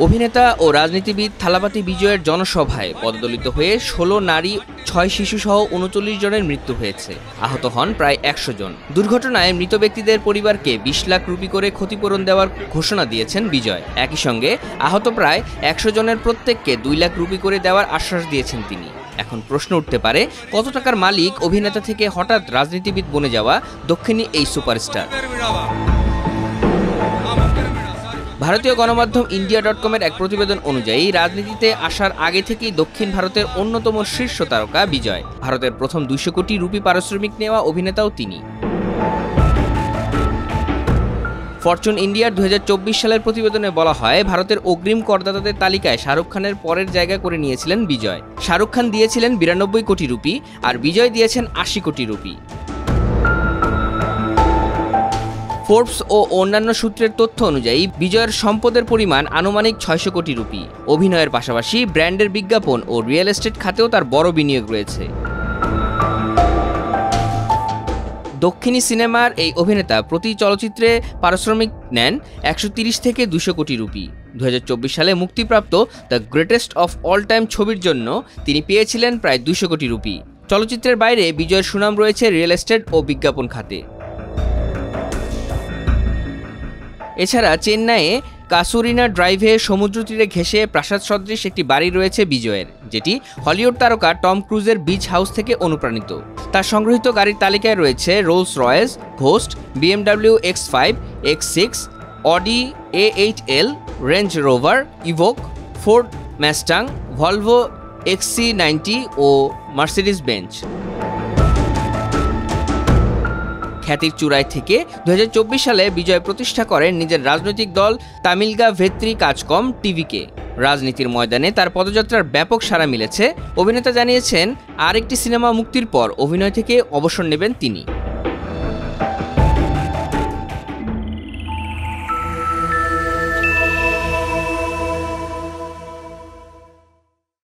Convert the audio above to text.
অভিনেতা ও রাজনীতিবিদ থালাপতি বিজয়ের জনসভায় পদদলিত হয়ে ১৬ নারী ৬ শিশুসহ ৩৯ জনের মৃত্যু হয়েছে। আহত হন প্রায় ১০০ জন। দুর্ঘটনায় মৃত ব্যক্তিদের পরিবারকে ২০ লাখ রুপি করে ক্ষতিপূরণ দেওয়ার ঘোষণা দিয়েছেন বিজয়। একই সঙ্গে আহত প্রায় ১০০ জনের প্রত্যেককে ২ লাখ রুপি করে দেওয়ার আশ্বাস দিয়েছেন তিনি। এখন প্রশ্ন উঠতে পারে, কত টাকার মালিক অভিনেতা থেকে হঠাৎ রাজনীতিবিদ বনে যাওয়া দক্ষিণী এই সুপারস্টার? ভারতীয় গণমাধ্যম ইন্ডিয়া.com-এর এক প্রতিবেদন অনুযায়ী রাজনীতিতে আসার আগে থেকেই দক্ষিণ ভারতের অন্যতম শীর্ষ তারকা বিজয়। ভারতের প্রথম ২০০ কোটি রুপি পারিশ্রমিক নেওয়া অভিনেতাও তিনি। ফরচুন ইন্ডিয়ার ২০২৪ সালের প্রতিবেদনে বলা হয়, ভারতের অগ্রিম করদাতাদের তালিকায় শাহরুখ খানের পরের জায়গা করে নিয়েছিলেন বিজয়। শাহরুখ খান দিয়েছিলেন ৯২ কোটি রুপি আর বিজয় দিয়েছেন ৮০ কোটি রুপি। ফোর্বস ও অন্যান্য সূত্রের তথ্য অনুযায়ী বিজয়ের সম্পদের পরিমাণ আনুমানিক ৬০০ কোটি রুপি। অভিনয়ের পাশাপাশি ব্র্যান্ডের বিজ্ঞাপন ও রিয়েল এস্টেট খাতেও তার বড় বিনিয়োগ রয়েছে। দক্ষিণী সিনেমার এই অভিনেতা প্রতি চলচ্চিত্রে পারিশ্রমিক নেন ১৩০ থেকে ২০০ কোটি রুপি। ২০২৪ সালে মুক্তিপ্রাপ্ত the greatest of all time ছবির জন্য তিনি পেয়েছিলেন প্রায় ২০০ কোটি রুপি। চলচ্চিত্রের বাইরে বিজয়ের সুনাম রয়েছে রিয়েল এস্টেট ও বিজ্ঞাপন খাতে। এছাড়া চেন্নাইয়ে কাসুরিনা ড্রাইভে সমুদ্র তীরে ঘেঁষে প্রাসাদ সদৃশ একটি বাড়ি রয়েছে বিজয়ের, যেটি হলিউড তারকা টম ক্রুজের বিচ হাউস থেকে অনুপ্রাণিত। তার সংগৃহীত গাড়ির তালিকায় রয়েছে Rolls Royce, Ghost, BMW X5, X6, Audi A8L, Range Rover, Evoque, Ford Mustang, Volvo XC90 ও মার্সিডিজ বেঞ্চ। খ্যাতির চূড়ায় থেকে ২০২৪ সালে বিজয় প্রতিষ্ঠা করেন নিজের রাজনৈতিক দল তামিলগা ভেত্রি কাজকম টিভিকে। রাজনীতির ময়দানে তার পদযাত্রার ব্যাপক সাড়া মিলেছে। অভিনেতা জানিয়েছেন, আরেকটি সিনেমা মুক্তির পর অভিনয় থেকে অবসর নেবেন তিনি।